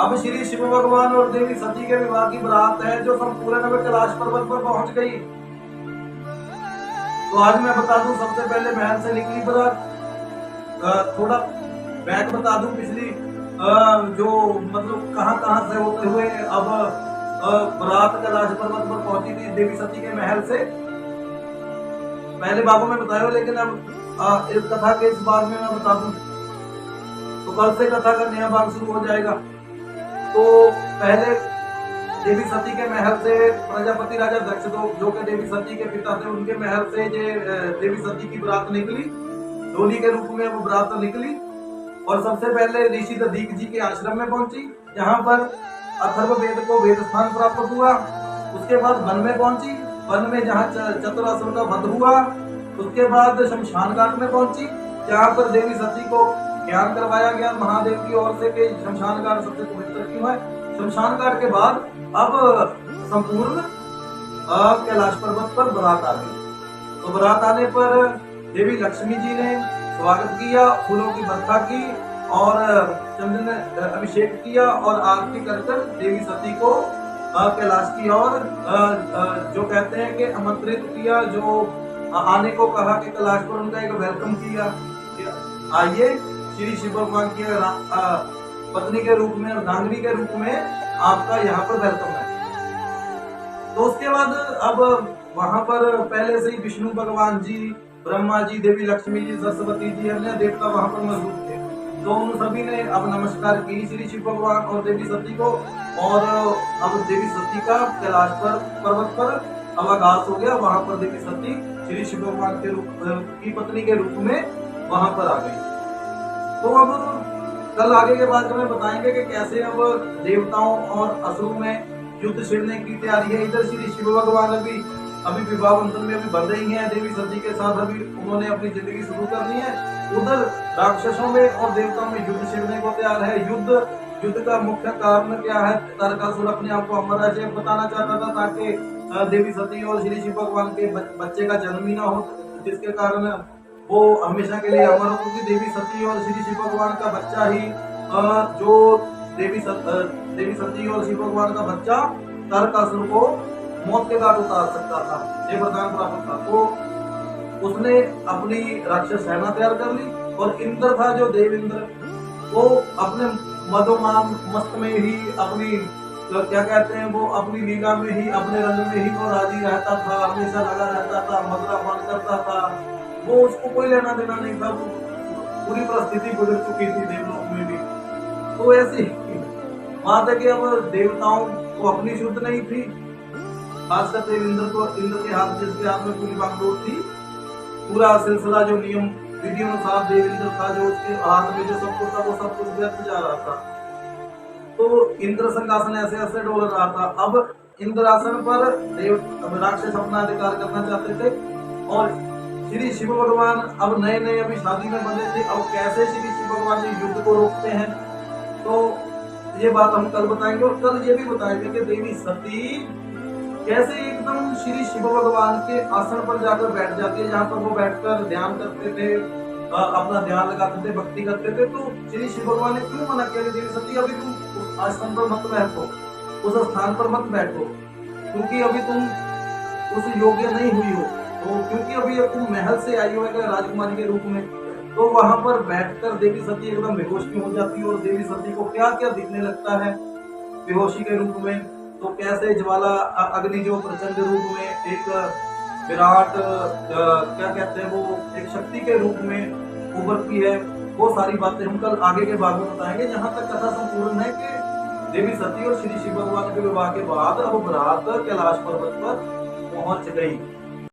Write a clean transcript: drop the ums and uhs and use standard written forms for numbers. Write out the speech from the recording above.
अब श्री शिव भगवान और देवी सती के विवाह की बारात है जो संपूर्ण अब कैलाश पर्वत पर पहुंच गई। तो आज मैं बता दूं, सबसे पहले महल से निकली बारात। थोड़ा बैक बता दूं पिछली, जो मतलब कहां से होते हुए अब बारात कैलाश पर्वत पर पहुंची थी देवी सती के महल से। पहले भागों में बताया, लेकिन अब इस कथा के इस भाग में मैं बता दूं तो कल से कथा का नया भाग शुरू हो जाएगा। तो पहले देवी सती के महल से प्रजापति राजा दक्ष जो कि देवी सती के पिता थे, उनके महल से देवी सती की बारात निकली, डोली के रूप में वो बारात निकली। और सबसे पहले ऋषि दधीक जी के आश्रम में पहुंची, जहां पर अथर्व वेद को वेद स्थान प्राप्त हुआ। उसके बाद वन में पहुंची, वन में जहाँ चतुरासुर का वध हुआ। उसके बाद शमशान घाट में पहुंची, जहाँ पर देवी सती को ज्ञान करवाया गया महादेव की ओर से कि शमशान घाट सबसे पवित्र क्यों है। शमशान घाट के बाद अब संपूर्ण कैलाश पर्वत पर बारात आ गई। तो बारात आने पर देवी लक्ष्मी जी ने स्वागत किया, फूलों की वर्षा की और चंदन अभिषेक किया और आरती कर देवी सती को कैलाश की ओर जो कहते हैं कि आमंत्रित किया, जो आने को कहा कि कैलाश पर उनका एक वेलकम किया। आइए, श्री शिव भगवान की पत्नी के रूप में, अर्धांगिनी के रूप में आपका यहाँ पर वेलकम है। तो उसके बाद अब वहां पर पहले से ही विष्णु भगवान जी, ब्रह्मा जी, देवी लक्ष्मी जी, सरस्वती जी, अन्य देवता वहां पर मौजूद थे। तो उन सभी ने अब नमस्कार की श्री शिव भगवान और देवी सती को। और अब देवी सती का कैलाश पर पर्वत पर अब आगाज हो गया। वहां पर देवी सती श्री शिव भगवान के रूप की पत्नी के रूप में वहां पर आ गई। तो अब कल आगे के बाद में बताएंगे कि कैसे अब देवताओं और असुरों में युद्ध छिड़ने की तैयारी है। इधर श्री शिव भगवान अभी विवाह बंधन में अभी बन रही हैं देवी सती के साथ, अभी उन्होंने अपनी जिंदगी शुरू करनी है। उधर राक्षसों में और देवताओं में युद्ध छिड़ने को तैयार है। युद्ध का मुख्य कारण क्या है? तारकासुर अपने आप को अमर राज्य बताना चाहता था ताकि देवी सती और श्री शिव भगवान के बच्चे का जन्म ही ना हो, जिसके कारण वो हमेशा के लिए अमर हो। क्योंकि देवी सती और श्री शिव भगवान का बच्चा ही जो देवी सती और शिव भगवान का बच्चा तारकासुर को मौत के घाट उतार सकता था, ये वरदान प्राप्त था। तो उसने अपनी राक्षस सेना तैयार कर ली। और इंद्र था जो देव इंद्र, वो अपने मदोमान मस्त में ही अपनी क्या कहते हैं, वो अपनी लीला में ही, अपने रंग में ही वो राजी रहता था, हमेशा लगा रहता था, मदरापान करता था। वो उसको कोई लेना देना नहीं था। वो पूरी परिस्थिति गुजर चुकी थी देवलोक में भी। तो ऐसी बात है कि अब देवताओं को अपनी शुद्ध नहीं थी, खासकर इंद्र के हाथ, जिसके हाथ में पूरी बागडोर थी। पूरा सिलसिला जो नियम विधि अनुसार देवेंद्र था, जो उसके हाथ में जो सब कुछ था वो सब कुछ व्यर्थ जा रहा था। तो इंद्र सिंहासन ऐसे ऐसे डोल रहा था। अब इंद्रासन पर राक्षस अपना अधिकार करना चाहते थे। और श्री शिव भगवान अब नए अभी शादी में बने थे। अब कैसे श्री शिव भगवान जी युद्ध को रोकते हैं, तो ये बात हम कल बताएंगे। और कल ये भी बताएंगे कि देवी सती कैसे एकदम श्री शिव भगवान के आसन पर जाकर बैठ जाती है, जहाँ पर वो बैठकर ध्यान करते थे, अपना ध्यान लगाते थे, भक्ति करते थे। तो श्री शिव भगवान ने क्यों मना किया कि देवी सती अभी तुम उस आसन पर मत बैठो, उस स्थान पर मत बैठो, क्योंकि अभी तुम उस योग्य नहीं हुई हो। तो क्योंकि अभी तुम महल से आई हो राजकुमारी के रूप में, तो वहां पर बैठकर देवी सती एकदम बेहोश क्यों हो जाती है। और देवी सती को क्या क्या दिखने लगता है बेहोशी के रूप में। तो कैसे ज्वाला अग्नि जो प्रचंड रूप में एक विराट क्या कहते हैं, वो एक शक्ति के रूप में उभरती है, वो सारी बातें हम कल आगे के भाग में बताएंगे। जहां तक कथा संपूर्ण है कि देवी सती और श्री शिव भगवान के विवाह के बाद अब बारात कैलाश पर्वत पर पहुंच गई।